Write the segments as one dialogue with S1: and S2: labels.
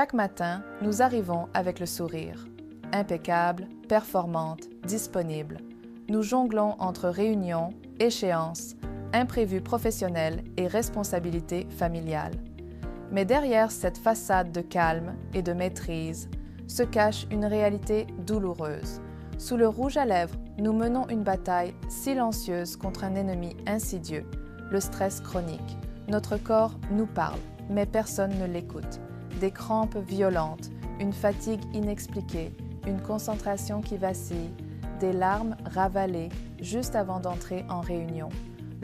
S1: Chaque matin, nous arrivons avec le sourire. Impeccable, performante, disponible. Nous jonglons entre réunions, échéances, imprévus professionnels et responsabilités familiales. Mais derrière cette façade de calme et de maîtrise se cache une réalité douloureuse. Sous le rouge à lèvres, nous menons une bataille silencieuse contre un ennemi insidieux, le stress chronique. Notre corps nous parle, mais personne ne l'écoute. Des crampes violentes, une fatigue inexpliquée, une concentration qui vacille, des larmes ravalées juste avant d'entrer en réunion.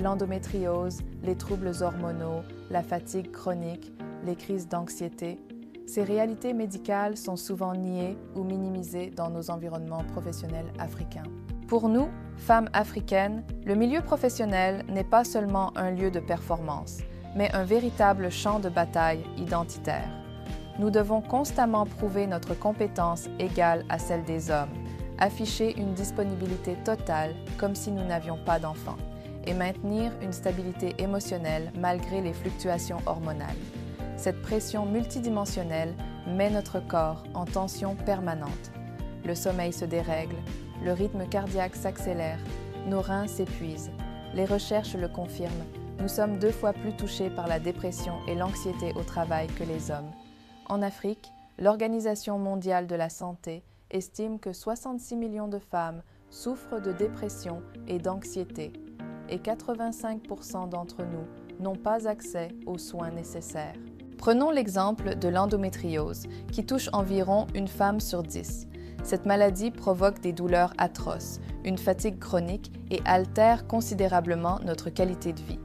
S1: L'endométriose, les troubles hormonaux, la fatigue chronique, les crises d'anxiété. Ces réalités médicales sont souvent niées ou minimisées dans nos environnements professionnels africains. Pour nous, femmes africaines, le milieu professionnel n'est pas seulement un lieu de performance, mais un véritable champ de bataille identitaire. Nous devons constamment prouver notre compétence égale à celle des hommes, afficher une disponibilité totale comme si nous n'avions pas d'enfants, et maintenir une stabilité émotionnelle malgré les fluctuations hormonales. Cette pression multidimensionnelle met notre corps en tension permanente. Le sommeil se dérègle, le rythme cardiaque s'accélère, nos reins s'épuisent. Les recherches le confirment, nous sommes 2 fois plus touchés par la dépression et l'anxiété au travail que les hommes. En Afrique, l'Organisation mondiale de la santé estime que 66 millions de femmes souffrent de dépression et d'anxiété, et 85% d'entre nous n'ont pas accès aux soins nécessaires. Prenons l'exemple de l'endométriose, qui touche environ une femme sur 10. Cette maladie provoque des douleurs atroces, une fatigue chronique et altère considérablement notre qualité de vie.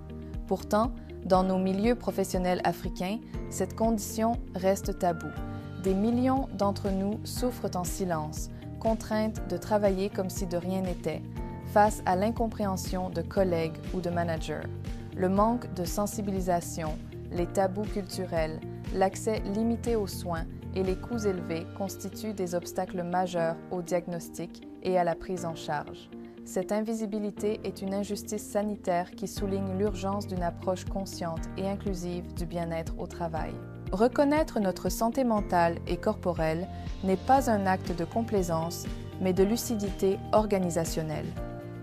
S1: Pourtant, dans nos milieux professionnels africains, cette condition reste taboue. Des millions d'entre nous souffrent en silence, contraintes de travailler comme si de rien n'était, face à l'incompréhension de collègues ou de managers. Le manque de sensibilisation, les tabous culturels, l'accès limité aux soins et les coûts élevés constituent des obstacles majeurs au diagnostic et à la prise en charge. Cette invisibilité est une injustice sanitaire qui souligne l'urgence d'une approche consciente et inclusive du bien-être au travail. Reconnaître notre santé mentale et corporelle n'est pas un acte de complaisance, mais de lucidité organisationnelle.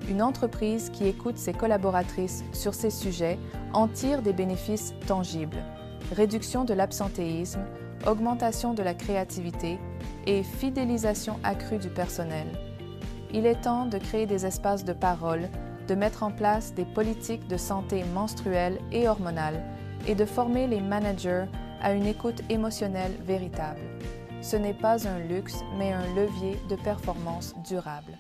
S1: Une entreprise qui écoute ses collaboratrices sur ces sujets en tire des bénéfices tangibles. Réduction de l'absentéisme, augmentation de la créativité et fidélisation accrue du personnel. Il est temps de créer des espaces de parole, de mettre en place des politiques de santé menstruelle et hormonale et de former les managers à une écoute émotionnelle véritable. Ce n'est pas un luxe, mais un levier de performance durable.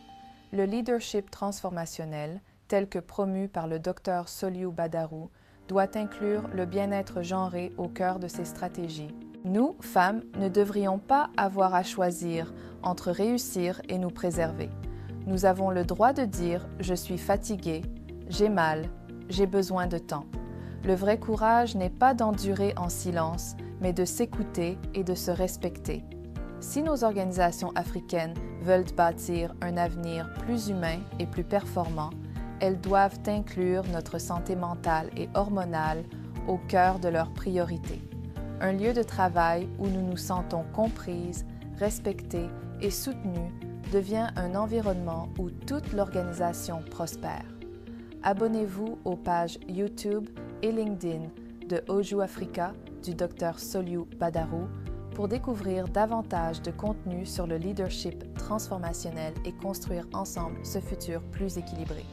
S1: Le leadership transformationnel, tel que promu par le Dr Soliou Badarou, doit inclure le bien-être genré au cœur de ses stratégies. Nous, femmes, ne devrions pas avoir à choisir entre réussir et nous préserver. Nous avons le droit de dire « je suis fatiguée »,« j'ai mal »,« j'ai besoin de temps ». Le vrai courage n'est pas d'endurer en silence, mais de s'écouter et de se respecter. Si nos organisations africaines veulent bâtir un avenir plus humain et plus performant, elles doivent inclure notre santé mentale et hormonale au cœur de leurs priorités. Un lieu de travail où nous nous sentons comprises, respectées et soutenues devient un environnement où toute l'organisation prospère. Abonnez-vous aux pages YouTube et LinkedIn de Oju Africa du Dr Soliou Badarou pour découvrir davantage de contenu sur le leadership transformationnel et construire ensemble ce futur plus équilibré.